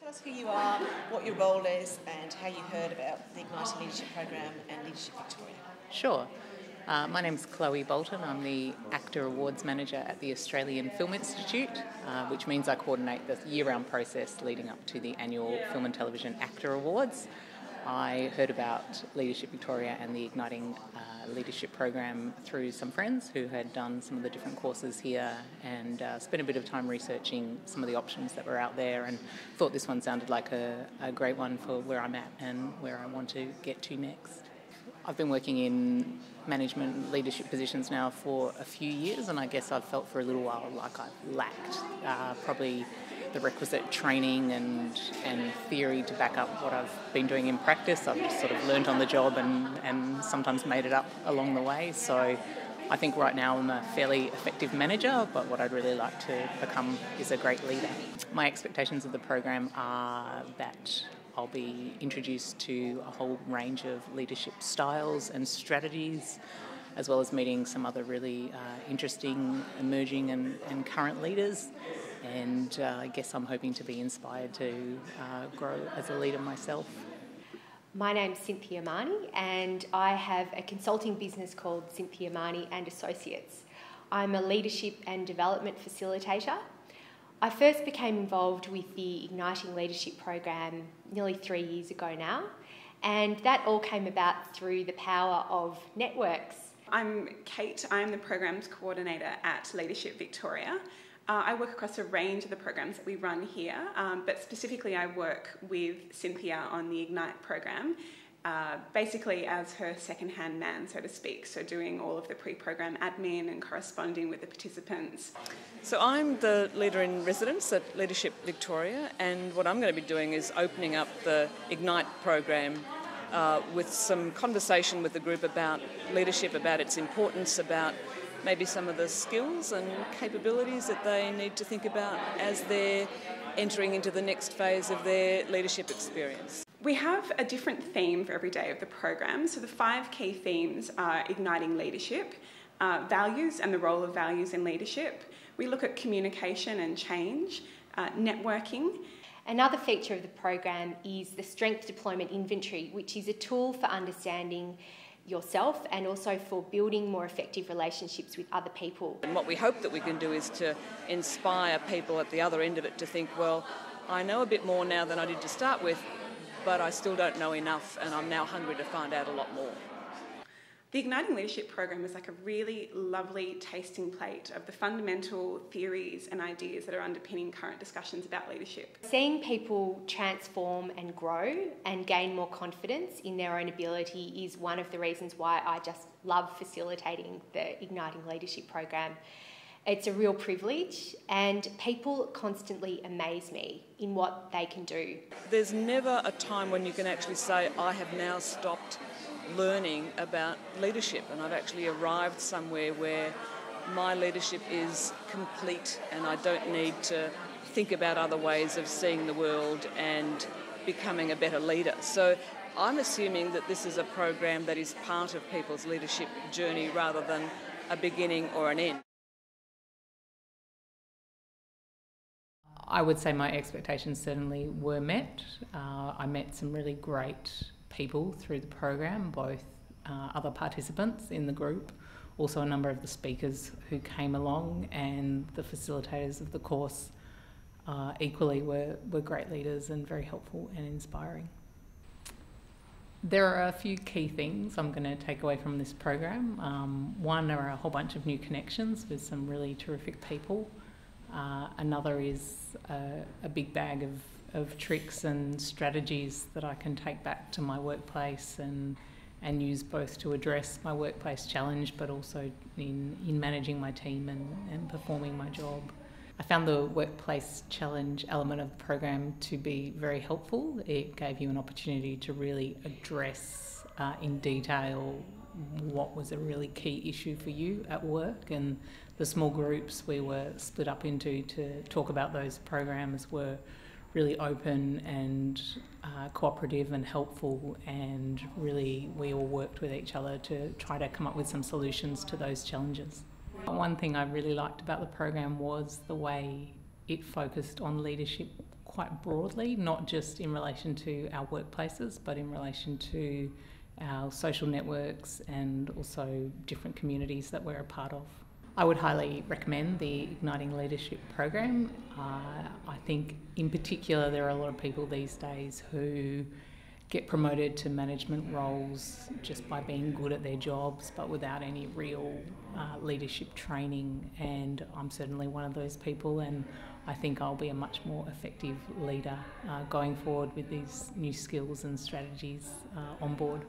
Tell us who you are, what your role is, and how you heard about the Igniting Leadership Program and Leadership Victoria. Sure. My name's Chloe Bolton. I'm the Actor Awards Manager at the Australian Film Institute, which means I coordinate the year-round process leading up to the annual Film and Television Actor Awards. I heard about Leadership Victoria and the Igniting Leadership Program through some friends who had done some of the different courses here, and spent a bit of time researching some of the options that were out there, and thought this one sounded like a great one for where I'm at and where I want to get to next. I've been working in management leadership positions now for a few years, and I guess I've felt for a little while like I've lacked probably the requisite training and theory to back up what I've been doing in practice. I've just sort of learned on the job and sometimes made it up along the way. So I think right now I'm a fairly effective manager, but what I'd really like to become is a great leader. My expectations of the program are that I'll be introduced to a whole range of leadership styles and strategies, as well as meeting some other really interesting emerging and current leaders. And I guess I'm hoping to be inspired to grow as a leader myself. My name's Cynthia Marnie, and I have a consulting business called Cynthia Marnie and Associates. I'm a leadership and development facilitator. I first became involved with the Igniting Leadership Program nearly 3 years ago now, and that all came about through the power of networks. I'm Kate. I'm the Programs Coordinator at Leadership Victoria. I work across a range of the programs that we run here, but specifically I work with Cynthia on the Ignite program, basically as her second-hand man, so to speak, so doing all of the pre-program admin and corresponding with the participants. So I'm the leader in residence at Leadership Victoria, and what I'm going to be doing is opening up the Ignite program with some conversation with the group about leadership, about its importance, about maybe some of the skills and capabilities that they need to think about as they're entering into the next phase of their leadership experience. We have a different theme for every day of the program. So the 5 key themes are igniting leadership, values and the role of values in leadership. We look at communication and change, networking. Another feature of the program is the Strength Deployment Inventory, which is a tool for understanding yourself and also for building more effective relationships with other people. And what we hope that we can do is to inspire people at the other end of it to think, well, I know a bit more now than I did to start with, but I still don't know enough, and I'm now hungry to find out a lot more. The Igniting Leadership program is like a really lovely tasting plate of the fundamental theories and ideas that are underpinning current discussions about leadership. Seeing people transform and grow and gain more confidence in their own ability is one of the reasons why I just love facilitating the Igniting Leadership program. It's a real privilege, and people constantly amaze me in what they can do. There's never a time when you can actually say, I have now stopped learning about leadership, and I've actually arrived somewhere where my leadership is complete and I don't need to think about other ways of seeing the world and becoming a better leader. So I'm assuming that this is a program that is part of people's leadership journey rather than a beginning or an end. I would say my expectations certainly were met. I met some really great people through the program, both other participants in the group, also a number of the speakers who came along, and the facilitators of the course equally were great leaders and very helpful and inspiring. There are a few key things I'm going to take away from this program. One are a whole bunch of new connections with some really terrific people. Another is a big bag of tricks and strategies that I can take back to my workplace and use both to address my workplace challenge, but also in managing my team and performing my job. I found the workplace challenge element of the program to be very helpful. It gave you an opportunity to really address in detail what was a really key issue for you at work, and the small groups we were split up into to talk about those programs were really open and cooperative and helpful, and really we all worked with each other to try to come up with some solutions to those challenges. One thing I really liked about the program was the way it focused on leadership quite broadly, not just in relation to our workplaces, but in relation to our social networks and also different communities that we're a part of. I would highly recommend the Igniting Leadership program. I think in particular there are a lot of people these days who get promoted to management roles just by being good at their jobs but without any real leadership training, and I'm certainly one of those people, and I think I'll be a much more effective leader going forward with these new skills and strategies on board.